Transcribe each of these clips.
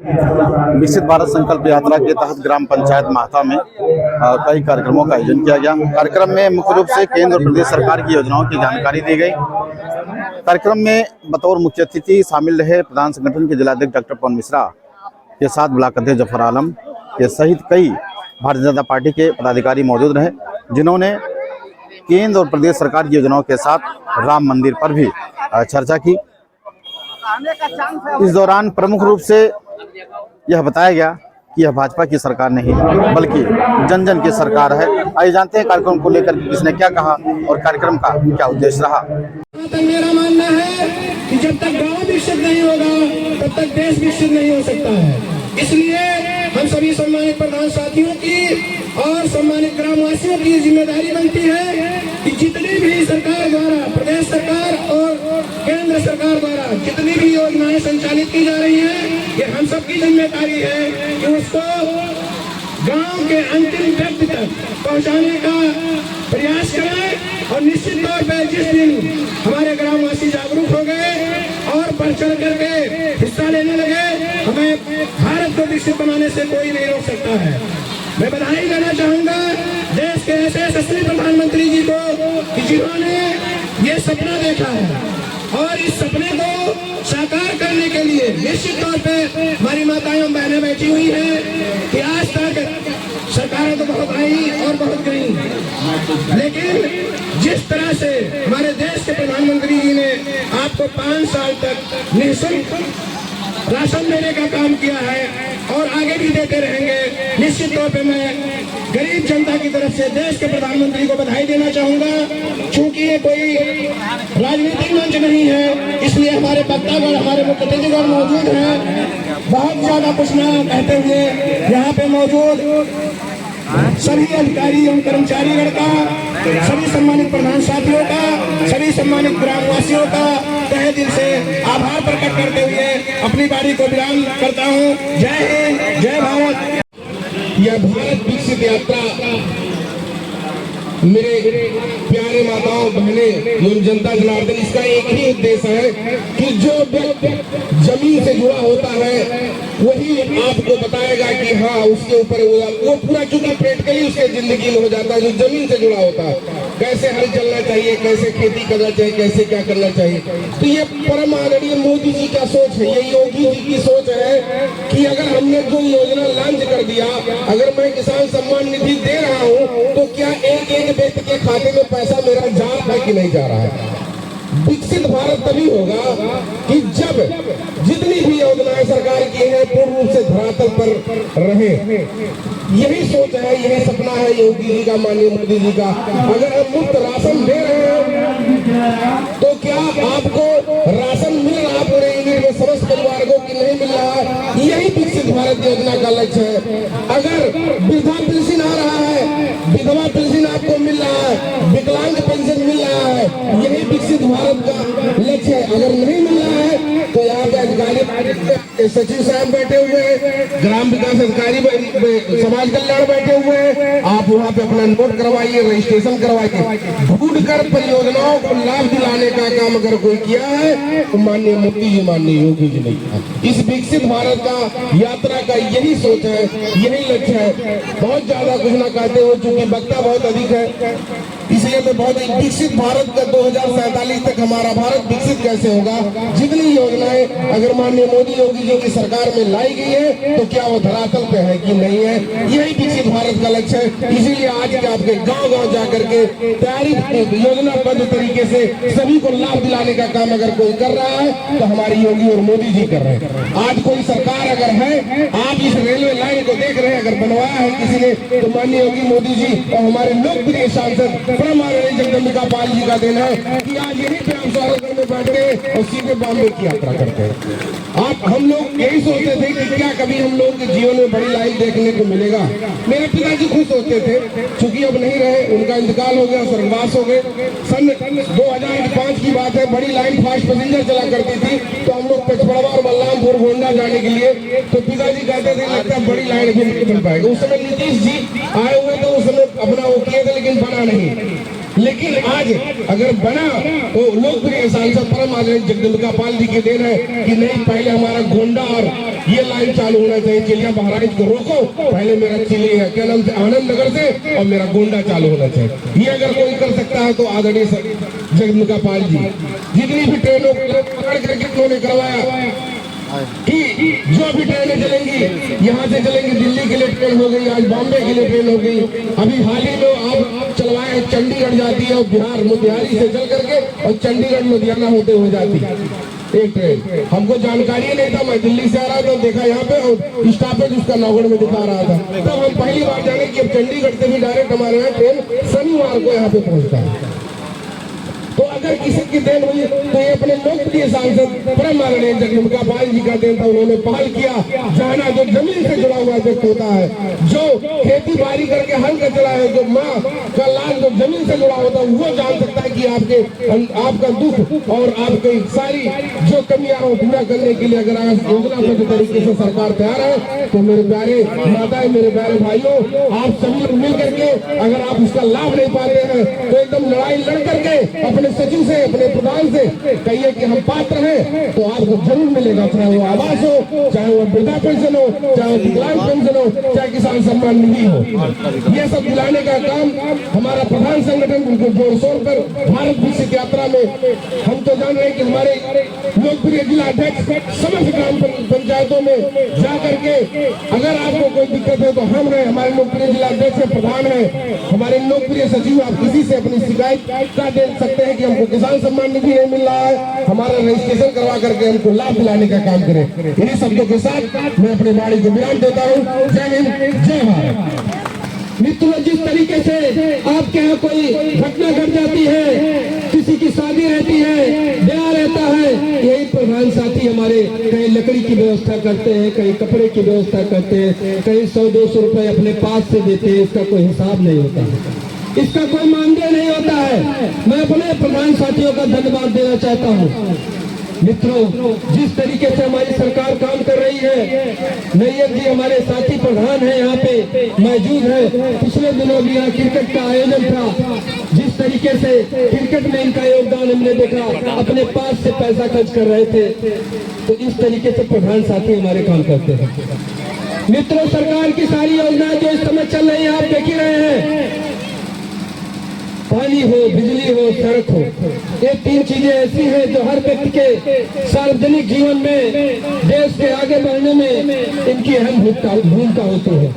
विकसित भारत संकल्प यात्रा के तहत ग्राम पंचायत महता में कई कार्यक्रमों का आयोजन किया गया। कार्यक्रम में मुख्य रूप से केंद्र और प्रदेश सरकार की योजनाओं की जानकारी दी गई। कार्यक्रम में बतौर मुख्य अतिथि शामिल रहे प्रधान संगठन के जिलाध्यक्ष डॉक्टर पवन मिश्रा के साथ ब्लॉक अध्यक्ष जफर आलम के सहित कई भारतीय जनता पार्टी के पदाधिकारी मौजूद रहे, जिन्होंने केंद्र और प्रदेश सरकार की योजनाओं के साथ राम मंदिर पर भी चर्चा की। इस दौरान प्रमुख रूप से यह बताया गया कि यह भाजपा की सरकार नहीं बल्कि जन जन की सरकार है। आइए जानते हैं कार्यक्रम को लेकर किसने क्या कहा और कार्यक्रम का क्या उद्देश्य रहा। मेरा मानना है कि जब तक गांव विकसित नहीं होगा तब तक देश विकसित नहीं हो सकता है। इसलिए हम सभी सम्मानित प्रधान साथियों की और सम्मानित ग्रामवासियों की जिम्मेदारी बनती है कि जितनी भी सरकार द्वारा, प्रदेश सरकार और केंद्र सरकार द्वारा जितनी भी योजनाएं संचालित की जा रही हैं, ये हम सबकी जिम्मेदारी है कि उसको गांव के अंतिम व्यक्ति तक पहुंचाने का प्रयास करें। और निश्चित तौर पर जिस दिन हमारे ग्रामवासी जागरूक हो गए और बढ़ चढ़ करके हिस्सा लेने लगे, हमें भारत को विकसित बनाने से कोई नहीं रोक सकता है। मैं बधाई देना चाहूंगा देश के ऐसे यशस्वी प्रधानमंत्री जी को कि जिन्होंने ये सपना देखा है और इस सपने को साकार करने के लिए निश्चित तौर पे हमारी माताएं और बहनें बैठी हुई हैं कि आज तक सरकारें तो बहुत आई और बहुत गई, लेकिन जिस तरह से हमारे देश के प्रधानमंत्री जी ने आपको 5 साल तक निःशुल्क राशन देने का काम किया है और आगे भी देते रहेंगे, निश्चित तौर पे मैं गरीब जनता की तरफ से देश के प्रधानमंत्री को बधाई देना चाहूंगा। चूंकि ये कोई राजनीतिक मंच नहीं है, इसलिए हमारे वक्तागण, हमारे मुख्य अतिथिगण मौजूद हैं। बहुत ज्यादा कुछ न कहते हुए यहाँ पे मौजूद सभी अधिकारी एवं कर्मचारीगण का, सभी सम्मानित प्रधान साथियों का, सभी सम्मानित ग्रामवासियों का तहे दिल से आभार प्रकट करते हुए अपनी बारी को विराम करता हूँ। जय हिंद, जय भारत। यह भारत विकसित यात्रा मेरे प्यारे माताओं, बहनें एवं जनता जनार्दन, इसका एक ही उद्देश्य है कि जो जमीन से जुड़ा होता है वही आपको बताएगा कि हाँ उसके ऊपर वो पूरा चूंकि प्रैक्टिकली उसके जिंदगी में हो जाता है। जो जमीन से जुड़ा होता है, कैसे हल चलना चाहिए, कैसे खेती करना चाहिए, कैसे क्या करना चाहिए। तो ये परम आदरणीय मोदी जी का सोच है, ये योगी जी की सोच है कि अगर हमने जो योजना लॉन्च कर दिया, अगर मैं किसान सम्मान निधि दे रहा हूँ तो क्या एक एक व्यक्ति के खाते में पैसा मेरा जा रहा है कि नहीं जा रहा है। विकसित भारत तभी होगा कि जब जितनी भी योजनाएं सरकार की है पूर्ण रूप से धरातल पर रहे। यही सोच है, यही सपना है योगी जी का, माननीय मोदी जी का। अगर हम मुफ्त राशन दे रहे हैं तो क्या आपको राशन मिल रहा पूरे इंडिया में समस्त परिवारों की नहीं मिल रहा है? यही विकसित भारत योजना का लक्ष्य है। अगर वृद्धा पेंशन आ रहा है, विधवा पेंशन आपको मिल रहा है, विकलांग पेंशन मिल रहा है, यही विकसित भारत का लक्ष्य है। अगर नहीं मिल रहा है तो यहाँ पे अधिकारी सचिव साहब बैठे हुए हैं, ग्राम विकास अधिकारी, समाज कल्याण बैठे हुए हैं, आप वहाँ पे अपना नोट करवाइए, रजिस्ट्रेशन करवाइए। ढूंढ कर परियोजनाओं को लाभ दिलाने का काम अगर कोई किया है तो माननीय मोदी जी, माननीय योगी जी ने किया। इस विकसित भारत का यात्रा का यही सोच है, यही लक्ष्य है। बहुत ज्यादा कुछ न कहते हुए, चूंकि वक्ता बहुत अधिक है, इसलिए मैं बहुत विकसित भारत का 2047 तक हमारा भारत विकसित कैसे होगा, जितनी योजनाएं अगर माननीय मोदी योगी जी की सरकार में लाई गई है तो क्या वो धरातल पे है कि नहीं है, यही विकसित भारत का लक्ष्य है। इसीलिए आज के आपके गांव गांव जाकर के तैयारी योजनाबद्ध तरीके से सभी को लाभ दिलाने का काम अगर कोई कर रहा है तो हमारी योगी और मोदी जी कर रहे हैं। आज कोई सरकार अगर है, आप इस रेलवे लाइन को देख रहे हैं, अगर बनवाया है किसी ने तो माननीय योगी मोदी जी और हमारे लोकप्रिय सांसद परम आदरणीय जगदम्बिका पाल जी का देन है कि आज यही पे हम स्वागत में बैठ गए और सीधे बॉम्बे की यात्रा करते हैं। आप हम लोग यही सोचते थे कि क्या कभी हम लोग के जीवन में बड़ी लाइन देखने को मिलेगा। मेरे पिताजी खुद सोचते थे, चूंकि अब नहीं रहे, उनका इंतकाल हो गया, स्वर्गवास हो गए। सन 2005 की बात है, बड़ी लाइन फास्ट पैसेंजर चला करती थी, तो हम लोग पिछड़वा और बलरामपुर गोंडा जाने के लिए तो पिताजी कहते थे लगता है बड़ी लाइन भी नहीं बन पाएगी। उस समय नीतीश जी आए हुए तो उस समय अपना वो किए थे, लेकिन बना नहीं। लेकिन आज अगर बना तो लोकप्रिय सांसद परम आदरणीय जगदम्बिका पाल जी की देन है कि नहीं, पहले हमारा गोंडा और ये लाइन चालू होना चाहिए, चिलिया बहराइच को रोको, पहले मेरा चिली है क्या नाम से आनंद नगर से और मेरा गोंडा चालू होना चाहिए। ये अगर कोई कर सकता है तो आदरणीय जगदम्बिका पाल जी, जितनी भी ट्रेनों पकड़ करके उन्होंने करवाया कि जो भी ट्रेनें चलेंगी यहाँ से चलेंगी, दिल्ली के लिए ट्रेन हो गई, आज बॉम्बे के लिए ट्रेन हो गई, अभी हाल ही में आप चलवाए चंडीगढ़ जाती है और बिहार मोतिहारी से चल करके और चंडीगढ़ लुधियाना होते हुए जाती है एक ट्रेन। हमको जानकारी नहीं था, मैं दिल्ली से आ रहा था, देखा यहाँ पे और स्टॉपेज उसका नौगढ़ में दिखा रहा था, तब हम पहली बार जाने कि अब चंडीगढ़ से भी डायरेक्ट हमारे यहाँ ट्रेन शनिवार को यहाँ पे पहुँचता है। तो अगर किसी की देन हुई तो ये अपने लोकप्रिय सांसद परम आदरणीय जगदम्बिका पाल जी का देन था। उन्होंने पहल किया, जाना जो जमीन से जुड़ा हुआ व्यक्ति होता है, जो खेती बाड़ी करके हल कर चला है, जो माँ का लाल जो जमीन से जुड़ा होता है, वो जान सकता है कि आपका दुख और आपकी सारी जो कमियां हो पूरा करने के लिए अगर आज योजनाबद्ध तरीके से सरकार तैयार है तो मेरे प्यारे माताएं, मेरे प्यारे भाइयों, आप सभी मिल करके अगर आप उसका लाभ नहीं पाते हैं तो एकदम लड़ाई लड़ करके अपने सचिव से, अपने प्रधान से कहिए कि हम पात्र हैं, तो आपको जरूर मिलेगा, चाहे वो आवास हो, चाहे वो वृद्धा पेंशन हो, चाहे वो विकलांग पेंशन हो, चाहे किसान सम्मान निधि हो। ये सब दिलाने का काम हमारा प्रधान संगठन उनको जोर शोर पर भारत विकसित यात्रा में हम तो जान रहे हैं कि हमारे लोकप्रिय जिला अध्यक्ष समस्त ग्राम पंचायतों में जा करके अगर आपको कोई दिक्कत है तो हम हैं, हमारे लोकप्रिय जिला अध्यक्ष प्रधान है, हमारे लोकप्रिय सचिव, आप किसी से अपनी शिकायत का दे सकते हैं कि हमको किसान सम्मान निधि नहीं मिल रहा है, हमारा रजिस्ट्रेशन करवा करके हमको लाभ दिलाने का काम करें। इन्हीं शब्दों के साथ मैं अपनी वाणी को विराम देता हूँ। जय हिंद, जय भारत। मित्रों, जिस तरीके से आपके यहाँ कोई घटना घट जाती है, किसी की शादी रहती है, ब्याह रहता है, यही प्रधान साथी हमारे कहीं लकड़ी की व्यवस्था करते हैं, कहीं कपड़े की व्यवस्था करते हैं, कहीं 100-200 रुपए अपने पास से देते हैं, इसका कोई हिसाब नहीं होता है, इसका कोई मानदेय नहीं होता है। मैं अपने प्रधान साथियों का धन्यवाद देना चाहता हूँ। मित्रों, जिस तरीके से हमारी सरकार काम कर रही है, नैयर जी हमारे साथी प्रधान हैं, यहाँ पे मौजूद है। पिछले दिनों भी यहाँ क्रिकेट का आयोजन था, जिस तरीके से क्रिकेट में इनका योगदान हमने देखा, अपने पास से पैसा खर्च कर रहे थे, तो इस तरीके से प्रधान साथी हमारे काम करते हैं। मित्रों, सरकार की सारी योजनाएं जो इस समय चल रही है, आप देख ही रहे हैं, पानी हो, बिजली हो, सड़क हो, ये 3 चीजें ऐसी हैं जो हर व्यक्ति के सार्वजनिक जीवन में, देश के आगे बढ़ने में इनकी अहम भूमिका होती है।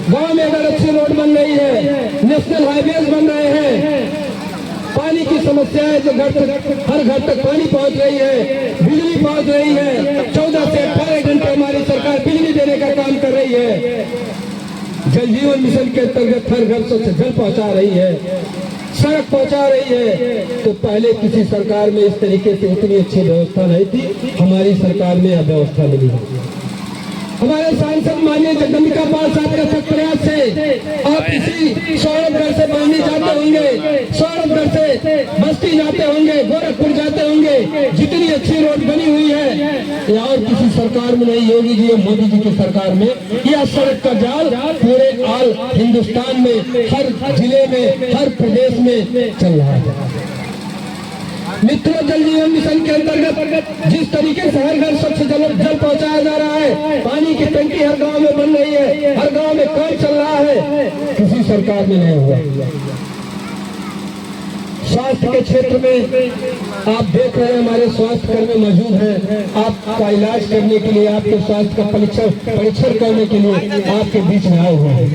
गांव में अगर अच्छी रोड बन रही है, नेशनल हाईवेज बन रहे हैं, पानी की समस्याएं जो घर तक, हर घर तक पानी पहुंच रही है, बिजली पहुंच रही है, 14 से 18 घंटे हमारी सरकार बिजली देने का काम कर रही है, जल जीवन मिशन के अंतर्गत हर घर से जल पहुंचा रही है, सड़क पहुंचा रही है, तो पहले किसी सरकार में इस तरीके से इतनी अच्छी व्यवस्था नहीं थी, हमारी सरकार में यह व्यवस्था मिली है। हमारे सांसद माननीय जगदम्बिका पाल साहब के सख्त प्रयास से आप किसी सौरभगढ़ से बांधनी जाते होंगे, सौरभगढ़ से बस्ती जाते होंगे, गोरखपुर जाते होंगे, जितनी अच्छी रोड बनी हुई है या और किसी सरकार में नहीं, योगी जी और मोदी जी की सरकार में यह सड़क का जाल पूरे ऑल हिंदुस्तान में, हर जिले में, हर प्रदेश में चल रहा है। मित्रों, जल जीवन मिशन के अंतर्गत जिस तरीके से हर घर स्वच्छ जल पहुंचाया जा रहा है, पानी की टंकी हर गांव में बन रही है, हर गांव में काम चल रहा है, किसी सरकार में नहीं हुआ। स्वास्थ्य के क्षेत्र में आप देख रहे हैं, हमारे स्वास्थ्य कर्मी मौजूद हैं, आपका इलाज करने के लिए, आपके स्वास्थ्य का परीक्षण करने के लिए आपके बीच में आए हुए हैं।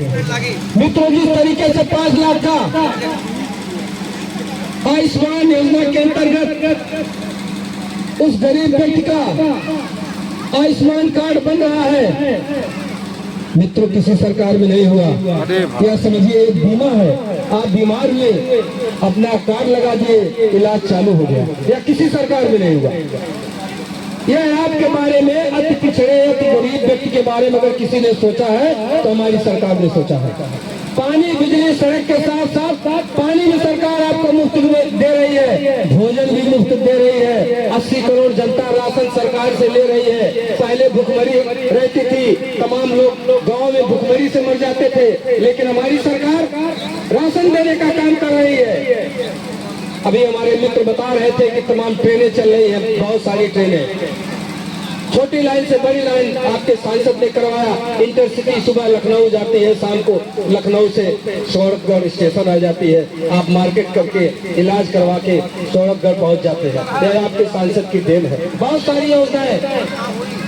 मित्रों, जिस तरीके से 5 लाख का आयुष्मान योजना के अंतर्गत उस गरीब व्यक्ति का आयुष्मान कार्ड बन रहा है, मित्रों किसी सरकार में नहीं हुआ। क्या समझिए, एक बीमा है, आप बीमार हुए, अपना कार्ड लगा दिए, इलाज चालू हो गया, या किसी सरकार में नहीं हुआ। यह आपके बारे में, अति पिछड़े, अति गरीब व्यक्ति के बारे में अगर किसी ने सोचा है तो हमारी सरकार ने सोचा है। पानी, बिजली, सड़क के साथ साथ पानी में सरकार आपको मुफ्त मुफ्त दे रही है, भोजन भी मुफ्त दे रही है। 80 करोड़ जनता राशन सरकार से ले रही है। पहले भुखमरी रहती थी, तमाम लोग गांव में भुखमरी से मर जाते थे, लेकिन हमारी सरकार राशन देने का काम कर रही है। अभी हमारे मित्र बता रहे थे कि तमाम ट्रेनें चल रही हैं, बहुत सारी ट्रेनें, छोटी लाइन से बड़ी लाइन आपके सांसद ने करवाया। इंटरसिटी सुबह लखनऊ जाती है, शाम को लखनऊ से सौरभगढ़ स्टेशन आ जाती है। आप मार्केट करके इलाज करवा के सौरभगढ़ पहुंच जाते हैं। यह आपके सांसद की देन है। बहुत सारी योजनाएं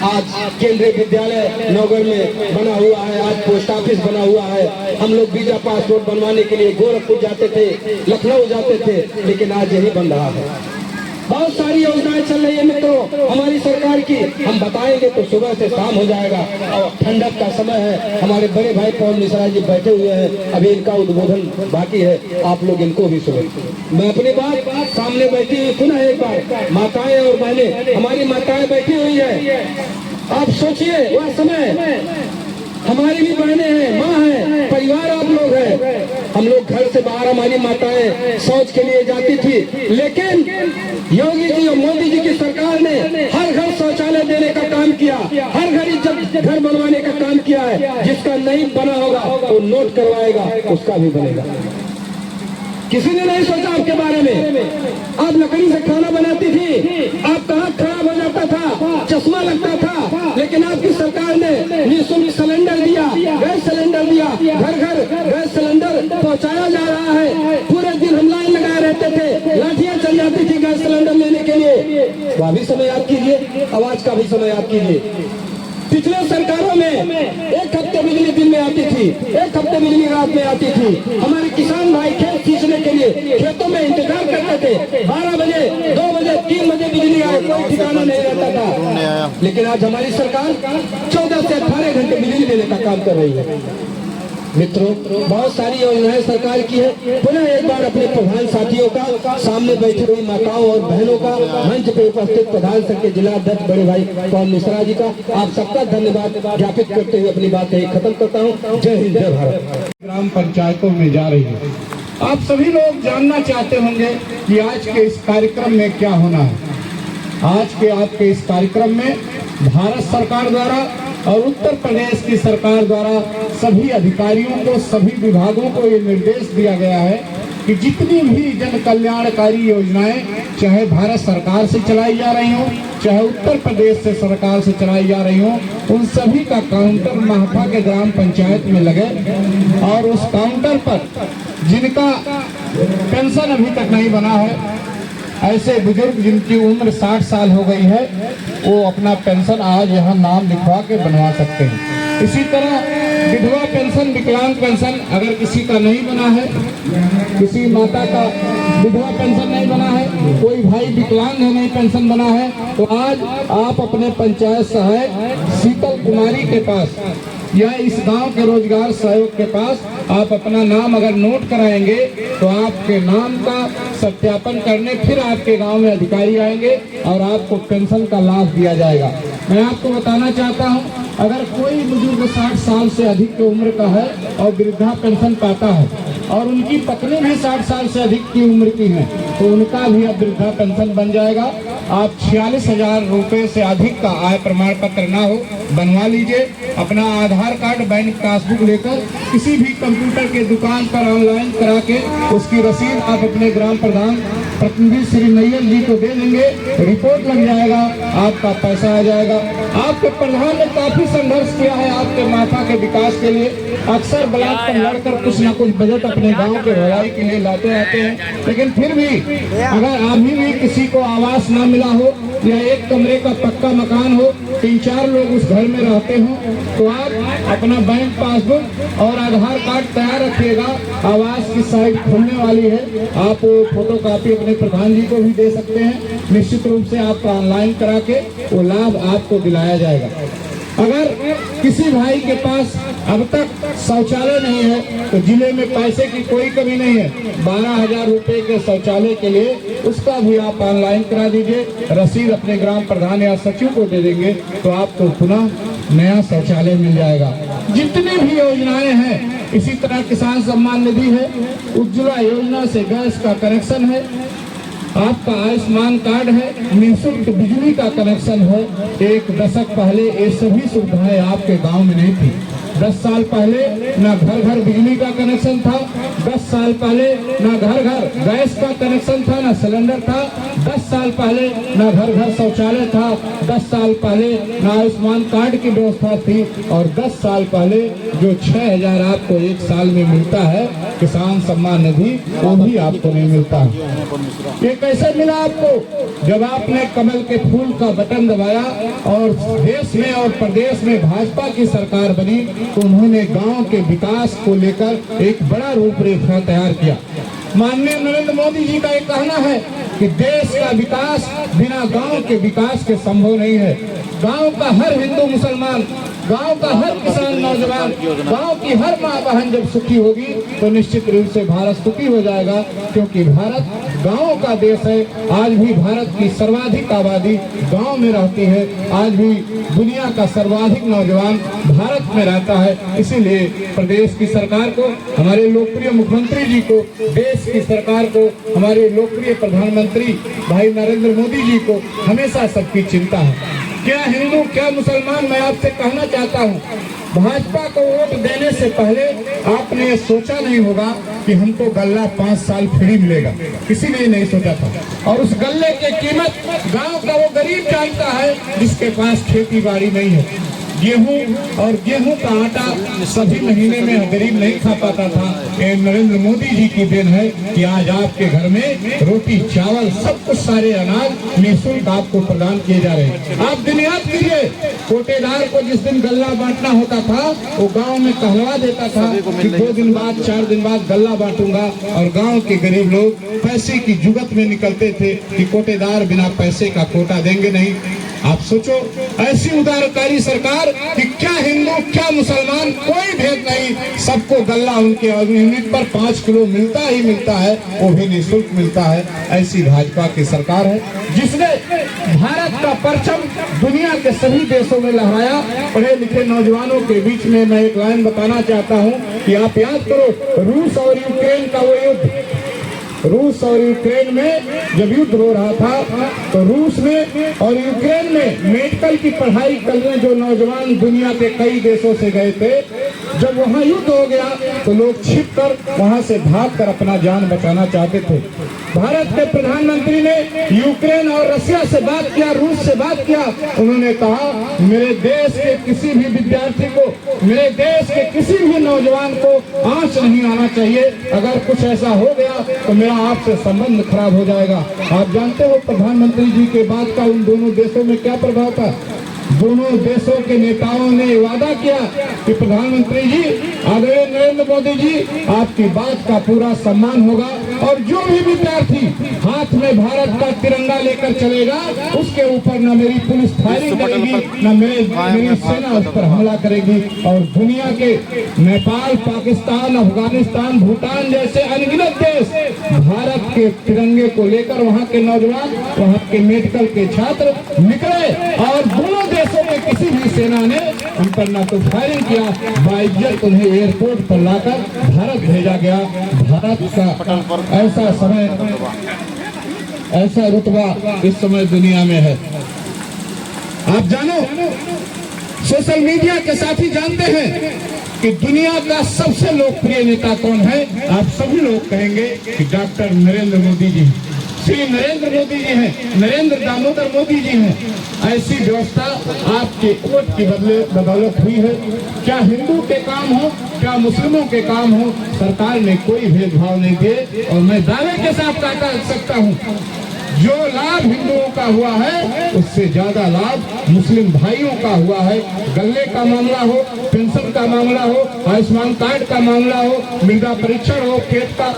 आज केंद्रीय विद्यालय नौगढ़ में बना हुआ है, आज पोस्ट ऑफिस बना हुआ है। हम लोग वीजा पासपोर्ट बनवाने के लिए गोरखपुर जाते थे, लखनऊ जाते थे, लेकिन आज यही बन रहा है। बहुत सारी योजनाएं चल रही है मित्रों हमारी सरकार की। हम बताएंगे तो सुबह से शाम हो जाएगा और ठंडक का समय है। हमारे बड़े भाई पवन मिश्रा जी बैठे हुए हैं, अभी इनका उद्बोधन बाकी है, आप लोग इनको भी सुनो। मैं अपनी बात सामने बैठी हुई पुनः एक बार, माताएं और बहनें, हमारी माताएं बैठी हुई है। आप सोचिए वह समय, हमारी भी बहनें हैं, माँ है, परिवार आप लोग हैं। हम लोग घर से बाहर, हमारी माताएं शौच के लिए जाती थी, लेकिन योगी जी और मोदी जी की सरकार ने हर घर शौचालय देने का काम किया, हर घर बनवाने का काम किया है। जिसका नहीं बना होगा वो नोट करवाएगा, उसका भी बनेगा। किसी ने नहीं सोचा आपके बारे में। आप लकड़ी से खाना बनाती थी, आपका हाथ खराब हो जाता था, चश्मा लगता था, लेकिन आपकी सरकार ने निःशुल्क सिलेंडर दिया, गैस सिलेंडर दिया, घर घर गैस सिलेंडर पहुंचाया जा रहा है। पूरे दिन हम लाइन लगाए रहते थे, लाठियां चल जाती थी गैस सिलेंडर लेने के लिए। वह भी समय याद कीजिए, आवाज का भी समय याद कीजिए। पिछले सरकारों में 1 हफ्ते बिजली दिन में आती थी, 1 हफ्ते बिजली रात में आती थी। हमारे किसान भाई खेत सींचने के लिए खेतों में इंतजार करते थे, 12 बजे, 2 बजे, 3 बजे बिजली आए, कोई ठिकाना नहीं रहता था। लेकिन आज हमारी सरकार 14 से 18 घंटे बिजली देने का काम कर रही है। मित्रों बहुत सारी योजनाएं सरकार की है। पुनः एक बार अपने प्रधान साथियों का, सामने बैठी हुई माताओं और बहनों का, मंच पे उपस्थित प्रधान संघ के जिला अध्यक्ष बड़े भाई पवन मिश्रा जी का, आप सबका धन्यवाद ज्ञापित करते हुए अपनी बात यही खत्म करता हूँ। जय हिंद, जय भारत। ग्राम पंचायतों में जा रही है। आप सभी लोग जानना चाहते होंगे कि आज के इस कार्यक्रम में क्या होना है। आज के आपके इस कार्यक्रम में भारत सरकार द्वारा और उत्तर प्रदेश की सरकार द्वारा सभी अधिकारियों को, सभी विभागों को ये निर्देश दिया गया है कि जितनी भी जन कल्याणकारी योजनाएं चाहे भारत सरकार से चलाई जा रही हो, चाहे उत्तर प्रदेश से सरकार से चलाई जा रही हो, उन सभी का काउंटर महापा के ग्राम पंचायत में लगे और उस काउंटर पर जिनका पेंशन अभी तक नहीं बना है, ऐसे बुजुर्ग जिनकी उम्र 60 साल हो गई है, वो अपना पेंशन आज यहाँ नाम लिखवा के बनवा सकते हैं। इसी तरह विधवा पेंशन, विकलांग पेंशन अगर किसी का नहीं बना है, किसी माता का विधवा पेंशन नहीं बना है, कोई भाई विकलांग है नहीं पेंशन बना है, तो आज आप अपने पंचायत सहायक शीतल कुमारी के पास या इस गांव के रोजगार सहयोग के पास आप अपना नाम अगर नोट कराएंगे तो आपके नाम का सत्यापन करने फिर आपके गांव में अधिकारी आएंगे और आपको पेंशन का लाभ दिया जाएगा। मैं आपको बताना चाहता हूं, अगर कोई बुजुर्ग 60 साल से अधिक की उम्र का है और वृद्धा पेंशन पाता है और उनकी पत्नी भी 60 साल से अधिक की उम्र की है, तो उनका भी अब वृद्धा पेंशन बन जाएगा। आप 46,000 रुपए से अधिक का आय प्रमाण पत्र ना हो बनवा लीजिए। अपना आधार कार्ड, बैंक पासबुक लेकर किसी भी कंप्यूटर के दुकान पर ऑनलाइन करा के उसकी रसीद आप अपने ग्राम प्रधान प्रतिनिधि श्री नैयर जी को दे देंगे, रिपोर्ट लग जाएगा, आपका पैसा आ जाएगा। आपके प्रधान ने काफी संघर्ष किया है आपके माता के विकास के लिए, अक्सर ब्लॉक पर लड़कर कुछ न कुछ बजट अपने गांव के भलाई के लिए लाते रहते हैं, लेकिन फिर भी अगर अभी भी किसी को आवास न मिला हो या एक कमरे का पक्का मकान हो, 3-4 लोग उस घर में रहते हो, तो आप अपना बैंक पासबुक और आधार कार्ड तैयार रखिएगा। आवास की साइट खुलने वाली है, आप फोटो कॉपी अपने प्रधान जी को भी दे सकते हैं। निश्चित रूप से आपका ऑनलाइन करा के वो लाभ आपको दिलाया जाएगा। अगर किसी भाई के पास अब तक शौचालय नहीं है तो जिले में पैसे की कोई कमी नहीं है, 12,000 रुपए के शौचालय के लिए उसका भी आप ऑनलाइन करा दीजिए, रसीद अपने ग्राम प्रधान या सचिव को दे देंगे तो आपको पुनः नया शौचालय मिल जाएगा। जितनी भी योजनाएं हैं इसी तरह किसान सम्मान निधि है, उज्ज्वला योजना से गैस का कनेक्शन है, आपका आयुष्मान कार्ड है, निःशुल्क बिजली का कनेक्शन है। एक दशक पहले ये सभी सुविधाएं आपके गांव में नहीं थी। 10 साल पहले ना घर घर बिजली का कनेक्शन था, 10 साल पहले ना घर घर गैस का कनेक्शन था, ना सिलेंडर था, 10 साल पहले ना घर घर शौचालय था, 10 साल पहले ना आयुष्मान कार्ड की व्यवस्था थी, और 10 साल पहले जो 6,000 आपको एक साल में मिलता है किसान सम्मान निधि, वो भी आपको नहीं मिलता है। ये कैसे मिला आपको? जब आपने कमल के फूल का बटन दबाया और देश में और प्रदेश में भाजपा की सरकार बनी, तो उन्होंने गांव के विकास को लेकर एक बड़ा रूपरेखा तैयार किया। माननीय नरेंद्र मोदी जी का एक कहना है कि देश का विकास बिना गांव के विकास के संभव नहीं है। गांव का हर हिंदू मुसलमान, गांव का हर किसान नौजवान, गांव की हर माँ बहन जब सुखी होगी तो निश्चित रूप से भारत सुखी हो जाएगा, क्योंकि भारत गांवों का देश है। आज भी भारत की सर्वाधिक आबादी गांव में रहती है, आज भी दुनिया का सर्वाधिक नौजवान भारत में रहता है। इसीलिए प्रदेश की सरकार को, हमारे लोकप्रिय मुख्यमंत्री जी को, देश की सरकार को, हमारे लोकप्रिय प्रधानमंत्री भाई नरेंद्र मोदी जी को हमेशा सबकी चिंता है। क्या हिंदू क्या मुसलमान, मैं आपसे कहना चाहता हूँ, भाजपा को वोट देने से पहले आपने ये सोचा नहीं होगा कि हमको गल्ला 5 साल फ्री मिलेगा, किसी ने नहीं सोचा था। और उस गल्ले की कीमत गांव का वो गरीब जानता है जिसके पास खेती बाड़ी नहीं है। गेहूं का आटा सभी महीने में गरीब नहीं खा पाता था। ये नरेंद्र मोदी जी की देन है कि आज आपके घर में रोटी चावल सब कुछ सारे अनाज निःशुल्क आपको प्रदान किए जा रहे हैं। आप दिन याद कीजिए, कोटेदार को जिस दिन गल्ला बांटना होता था वो गांव में कहलवा देता था कि 2 दिन बाद 4 दिन बाद गल्ला बांटूंगा, और गांव के गरीब लोग पैसे की जुगत में निकलते थे कि कोटेदार बिना पैसे का कोटा देंगे नहीं। आप सोचो, ऐसी उदारकारी सरकार कि क्या हिंदू क्या मुसलमान कोई भेद नहीं, सबको गल्ला उनके यूनिट पर 5 किलो मिलता ही मिलता है, वो भी निःशुल्क मिलता है। ऐसी भाजपा की सरकार है जिसने भारत का परचम दुनिया के सभी देशों में लहराया। पढ़े लिखे नौजवानों के बीच में मैं एक लाइन बताना चाहता हूँ कि आप याद करो, रूस और यूक्रेन का वो युद्ध, रूस और यूक्रेन में जब युद्ध हो रहा था तो रूस में और यूक्रेन में मेडिकल की पढ़ाई करने जो नौजवान दुनिया के कई देशों से गए थे, जब वहाँ युद्ध हो गया तो लोग छिपकर वहाँ से भागकर अपना जान बचाना चाहते थे। भारत के प्रधानमंत्री ने यूक्रेन और रशिया से बात किया, रूस से बात किया। उन्होंने कहा मेरे देश के किसी भी विद्यार्थी को, मेरे देश के किसी भी नौजवान को आंच नहीं आना चाहिए। अगर कुछ ऐसा हो गया तो मेरा आपसे संबंध खराब हो जाएगा। आप जानते हो प्रधानमंत्री जी के बात का उन दोनों देशों में क्या प्रभाव था? दोनों देशों के नेताओं ने वादा किया कि प्रधानमंत्री जी, आदरणीय नरेंद्र मोदी जी, आपकी बात का पूरा सम्मान होगा, और जो भी विद्यार्थी हाथ में भारत का तिरंगा लेकर चलेगा उसके ऊपर न मेरी पुलिस फायरिंग करेगी, न मेरी सेना उस पर हमला करेगी। और दुनिया के नेपाल, पाकिस्तान, अफगानिस्तान, भूटान जैसे अनगिनत देश भारत के तिरंगे को लेकर वहाँ के नौजवान, वहाँ के मेडिकल के छात्र निकले, और दोनों देशों में किसी भी सेना ने उन पर न तो फायरिंग किया, बाइज्जत उन्हें एयरपोर्ट पर लाकर भारत भेजा गया। भारत का ऐसा समय, ऐसा रुतबा इस समय दुनिया में है। आप जानो, सोशल मीडिया के साथी जानते हैं कि दुनिया का सबसे लोकप्रिय नेता कौन है? आप सभी लोग कहेंगे कि डॉक्टर नरेंद्र मोदी जी, श्री नरेंद्र मोदी जी हैं, नरेंद्र दामोदर मोदी जी हैं। ऐसी व्यवस्था आपके वोट की बदौलत हुई है। क्या हिंदू के काम हो, क्या मुस्लिमों के काम हो, सरकार ने कोई भेदभाव नहीं दिए। और मैं दावे के साथ कह सकता हूँ, जो लाभ हिंदुओं का हुआ है उससे ज्यादा लाभ मुस्लिम भाइयों का हुआ है। गल्ले का मामला हो, पेंशन का मामला हो, आयुष्मान कार्ड का मामला हो, मृदा परीक्षण हो, खेत का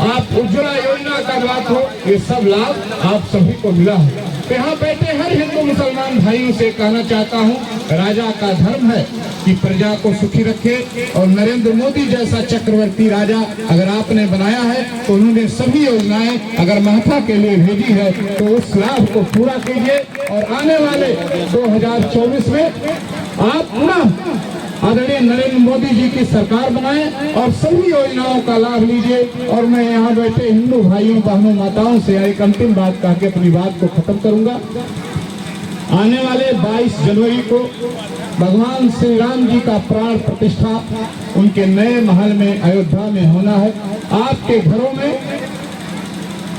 आप उज्ज्वला योजना का बात हो, ये सब लाभ आप सभी को मिला है। तो यहाँ बैठे हर हिंदू मुसलमान भाइयों से कहना चाहता हूँ, राजा का धर्म है कि प्रजा को सुखी रखे, और नरेंद्र मोदी जैसा चक्रवर्ती राजा अगर आपने बनाया है तो उन्होंने सभी योजनाएं अगर महत्ता के लिए भेजी है तो उस लाभ को पूरा कीजिए। और आने वाले 2024 में आप पुनः आदरणीय नरेंद्र मोदी जी की सरकार बनाए और सभी योजनाओं का लाभ लीजिए। और मैं यहाँ बैठे हिंदू भाइयों बहनों माताओं से एक अंतिम बात कह के अपनी बात को खत्म करूंगा। आने वाले 22 जनवरी को भगवान श्री राम जी का प्राण प्रतिष्ठा उनके नए महल में अयोध्या में होना है। आपके घरों में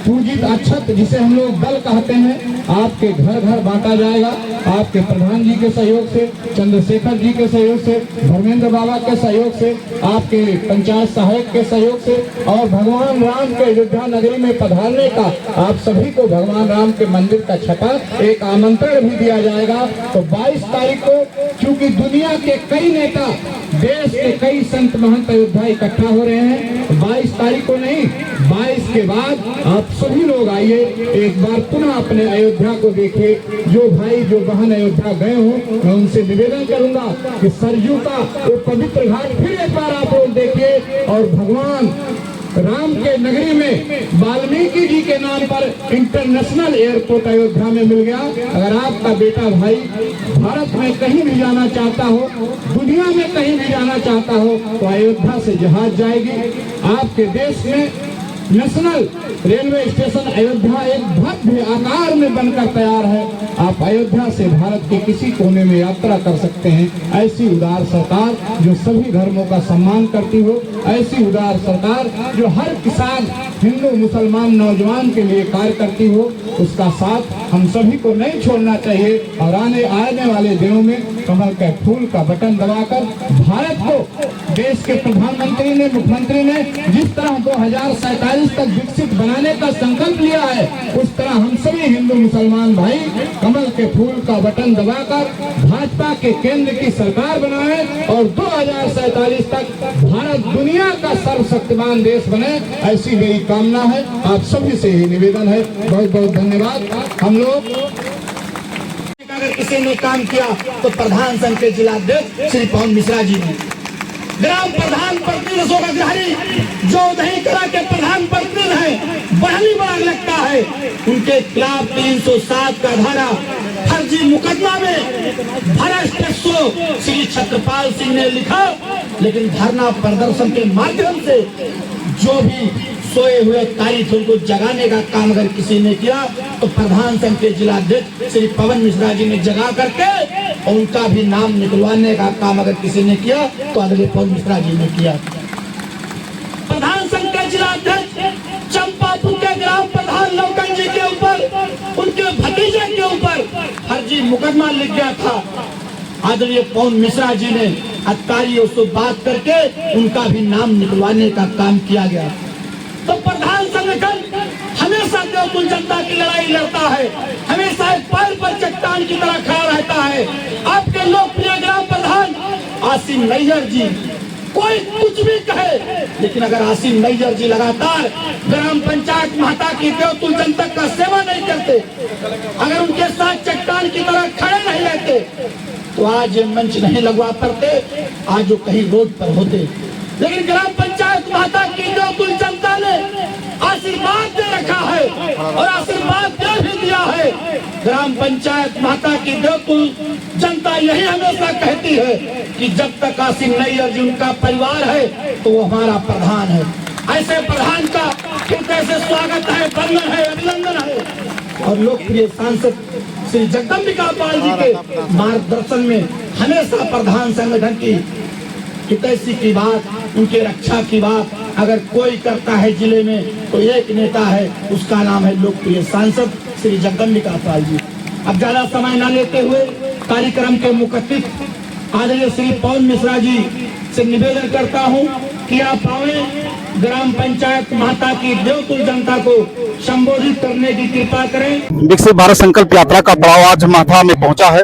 पूजित अक्षत जिसे हम लोग दल कहते हैं आपके घर घर बांटा जाएगा। आपके प्रधान जी के सहयोग से, चंद्रशेखर जी के सहयोग से, धर्मेंद्र बाबा के सहयोग से, आपके पंचायत सहायक के सहयोग से और भगवान राम के अयोध्या नगरी में पधारने का आप सभी को भगवान राम के मंदिर का छपा एक आमंत्रण भी दिया जाएगा। तो 22 तारीख को क्योंकि दुनिया के कई नेता, देश के कई संत महंत अयोध्या इकट्ठा हो रहे हैं, 22 तारीख को नहीं 22 के बाद आप सभी लोग आइए, एक बार पुनः अपने अयोध्या को देखिए। जो भाई जो बहन अयोध्या गए हो मैं उनसे निवेदन करूंगा कि सरयू का वो पवित्र घाट फिर एक बार आप लोग देखिए और भगवान राम के नगरी में वाल्मीकि जी के नाम पर इंटरनेशनल एयरपोर्ट अयोध्या में मिल गया। अगर आपका बेटा भाई भारत में कहीं भी जाना चाहता हो, दुनिया में कहीं भी जाना चाहता हो तो अयोध्या से जहाज जाएगी। आपके देश में नेशनल रेलवे स्टेशन अयोध्या एक भव्य आकार में बनकर तैयार है। आप अयोध्या से भारत के किसी कोने में यात्रा कर सकते हैं। ऐसी उदार सरकार जो सभी धर्मों का सम्मान करती हो, ऐसी उदार सरकार जो हर किसान, हिंदू, मुसलमान, नौजवान के लिए कार्य करती हो, उसका साथ हम सभी को नहीं छोड़ना चाहिए। और आने वाले दिनों में कमल के फूल का बटन दबाकर भारत को देश के प्रधानमंत्री ने, मुख्यमंत्री ने जिस तरह 2047 तक विकसित बनाने का संकल्प लिया है, उस तरह हम सभी हिंदू मुसलमान भाई कमल के फूल का बटन दबाकर भाजपा के केंद्र की सरकार बनाए और 2047 तक भारत दुनिया का सर्वशक्तिमान देश बने, ऐसी मेरी कामना है। आप सभी से ही निवेदन है। बहुत बहुत धन्यवाद। हम लोग अगर किसी ने काम किया तो प्रधान संघ के जिलाध्यक्ष श्री पवन मिश्रा जी ने, ग्राम प्रधान प्रतिनिधि शोभाग्रही जो दहीकरा के प्रधान प्रतिनिधि हैं, बहनी बार लगता है, उनके खिलाफ 307 का धारा फर्जी मुकदमा में भ्रष्ट श्री छत्रपाल सिंह ने लिखा। लेकिन धरना प्रदर्शन के माध्यम से जो भी सोए हुए कार्य थे उनको जगाने का काम अगर किसी ने किया तो प्रधान संघ के जिलाध्यक्ष श्री पवन मिश्रा जी ने जगा करके और उनका भी नाम निकलवाने का काम अगर किसी ने किया तो आदरणीय पवन मिश्रा जी ने किया। प्रधान संघ के जिलाध्यक्ष चंपापुर के ग्राम प्रधान लौकन जी के ऊपर, उनके भतीजे के ऊपर फर्जी मुकदमा लिख गया था। आदरणीय पवन मिश्रा जी ने अधिकारियों से बात करके उनका भी नाम निकलवाने का काम किया गया। तो प्रधान संगठन हमेशा देवतुल जनता की लड़ाई लड़ता है, हमेशा एक पैर पर चट्टान की तरह खड़ा रहता है। आपके लोकप्रिय ग्राम प्रधान आसिम नैयर जी, कोई कुछ भी कहे, लेकिन अगर आसिम नैयर जी लगातार ग्राम पंचायत महता की देवतुल जनता का सेवा नहीं करते, अगर उनके साथ चट्टान की तरह खड़े नहीं रहते तो आज ये मंच नहीं लगवा पाते, आज वो कहीं रोड पर होते। लेकिन ग्राम पंचायत महता की देवतुल जनता ने आशीर्वाद दे रखा है और आशीर्वाद दे भी दिया है। ग्राम पंचायत महता की देवतुल जनता यही हमेशा कहती है कि जब तक आसिम नैयर जी उनका परिवार है तो वो हमारा प्रधान है। ऐसे प्रधान का फिर कैसे स्वागत है, वंदन है, अभिनंदन है। और लोकप्रिय सांसद श्री जगदम्बिका पाल जी के मार्गदर्शन में हमेशा प्रधान संगठन की हितैषी की बात, उनके रक्षा की बात अगर कोई करता है जिले में तो एक नेता है, उसका नाम है लोकप्रिय सांसद श्री जगदम्बिका पाल जी। अब ज्यादा समय न लेते हुए कार्यक्रम के मुकद्दिम आदरणीय श्री पवन मिश्रा जी से निवेदन करता हूं कि आप आए, ग्राम पंचायत महता की देवतुल जनता को संबोधित करने की कृपा करें। विकसित भारत संकल्प यात्रा का पड़ाव आज महता में पहुंचा है।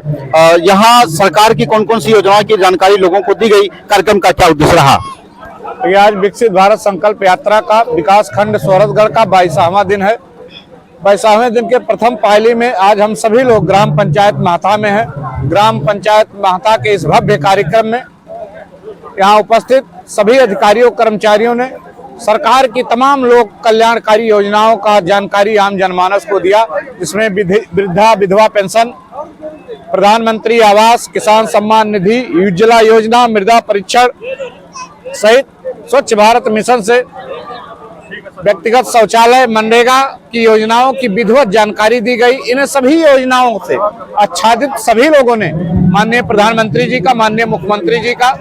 यहाँ सरकार की कौन कौन सी योजनाओं की जानकारी लोगों को दी गई, कार्यक्रम का क्या उद्देश्य रहा? ये आज विकसित भारत संकल्प यात्रा का विकास खंड सोरठगढ़ का 22वां दिन है। 22वें दिन के प्रथम पायली में आज हम सभी लोग ग्राम पंचायत महता में हैं। ग्राम पंचायत महता के इस भव्य कार्यक्रम में यहाँ उपस्थित सभी अधिकारियों कर्मचारियों ने सरकार की तमाम लोक कल्याणकारी योजनाओं का जानकारी आम जनमानस को दिया, जिसमें वृद्धा विधवा पेंशन, प्रधानमंत्री आवास, किसान सम्मान निधि, उज्ज्वला योजना, मृदा परीक्षण सहित स्वच्छ भारत मिशन से व्यक्तिगत शौचालय, मनरेगा की योजनाओं की विधिवत जानकारी दी गई। इन सभी योजनाओं से आच्छादित सभी लोगों ने माननीय प्रधानमंत्री जी का, माननीय मुख्यमंत्री जी का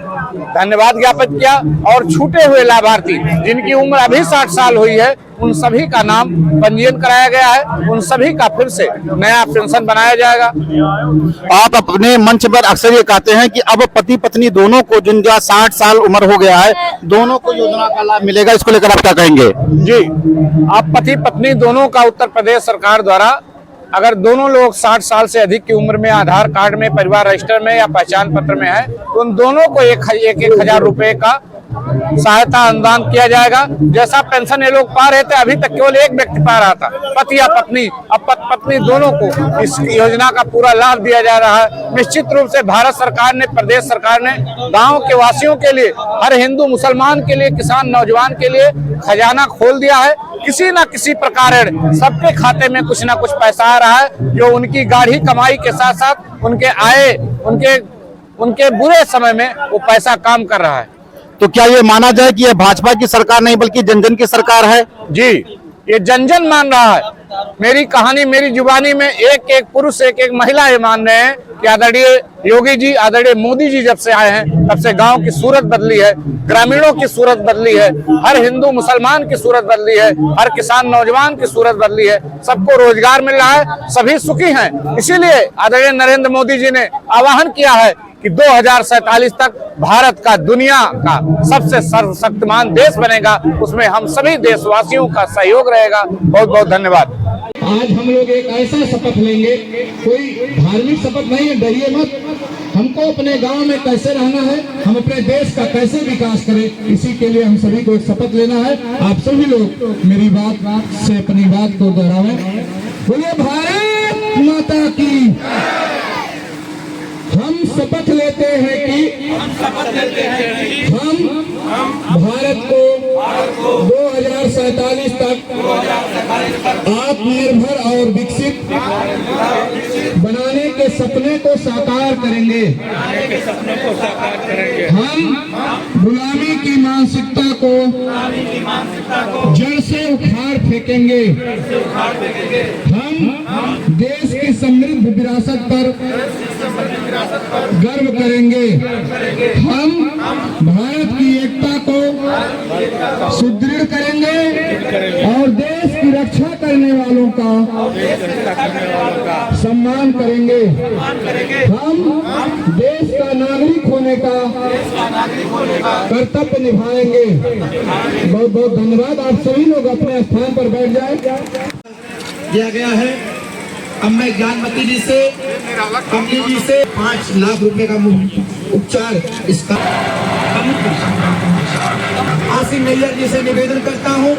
धन्यवाद ज्ञापित किया और छूटे हुए लाभार्थी जिनकी उम्र अभी 60 साल हुई है, उन सभी का नाम पंजीयन कराया गया है। उन सभी का फिर से नया पेंशन बनाया जाएगा। आप अपने मंच पर अक्सर ये कहते हैं कि अब पति पत्नी दोनों को, जिनका 60 साल उम्र हो गया है, दोनों को योजना का लाभ मिलेगा। इसको लेकर आप क्या कहेंगे? जी, आप पति पत्नी दोनों का उत्तर प्रदेश सरकार द्वारा अगर दोनों लोग 60 साल से अधिक की उम्र में आधार कार्ड में, परिवार रजिस्टर में या पहचान पत्र में है, तो उन दोनों को एक 1000 रुपए का सहायता अनुदान किया जाएगा। जैसा पेंशन ये लोग पा रहे थे, अभी तक केवल एक व्यक्ति पा रहा था, पति या पत्नी। अब पत्नी दोनों को इस योजना का पूरा लाभ दिया जा रहा है। निश्चित रूप से भारत सरकार ने, प्रदेश सरकार ने गांव के वासियों के लिए, हर हिंदू मुसलमान के लिए, किसान नौजवान के लिए खजाना खोल दिया है। किसी न किसी प्रकार सबके खाते में कुछ ना कुछ पैसा आ रहा है, जो उनकी गाढ़ी कमाई के साथ साथ उनके आए, उनके बुरे समय में वो पैसा काम कर रहा है। तो क्या ये माना जाए कि यह भाजपा की सरकार नहीं बल्कि जन जन की सरकार है? जी, ये जन जन मान रहा है। मेरी कहानी, मेरी जुबानी में एक एक पुरुष, एक एक महिला ये मान रहे हैं कि आदरणीय योगी जी, आदरणीय मोदी जी जब से आए हैं, तब से गांव की सूरत बदली है, ग्रामीणों की सूरत बदली है, हर हिंदू मुसलमान की सूरत बदली है, हर किसान नौजवान की सूरत बदली है, सबको रोजगार मिल रहा है, सभी सुखी हैं। इसीलिए आदरणीय नरेंद्र मोदी जी ने आह्वान किया है कि 2047 तक भारत का दुनिया का सबसे सर्वशक्तिमान देश बनेगा। उसमें हम सभी देशवासियों का सहयोग रहेगा। बहुत बहुत धन्यवाद। आज हम लोग एक ऐसा शपथ लेंगे, कोई धार्मिक शपथ नहीं है, डरिए मत। हमको अपने गांव में कैसे रहना है, हम अपने देश का कैसे विकास करें, इसी के लिए हम सभी को एक शपथ लेना है। आप सभी लोग मेरी बात से अपनी बात को दोहराएं। बोलिए भारत माता की। हम शपथ लेते हैं कि हम भारत को 2047 तक आत्मनिर्भर और विकसित बनाने के सपने को साकार करेंगे। हम गुलामी की मानसिकता को जड़ से उखाड़ फेंकेंगे। हम देश की समृद्ध विरासत पर गर्व करेंगे। हम भारत की एकता को सुदृढ़ करेंगे और देश की रक्षा करने वालों का सम्मान करेंगे। हम देश का नागरिक होने का कर्तव्य निभाएंगे। बहुत बहुत धन्यवाद। आप सभी लोग अपने स्थान पर बैठ जाएं। दिया गया है। अब मैं ज्ञानमती जी से, कमली जी से 5 लाख रुपए का उपचार इसका आसिम नैयर जी से निवेदन करता हूं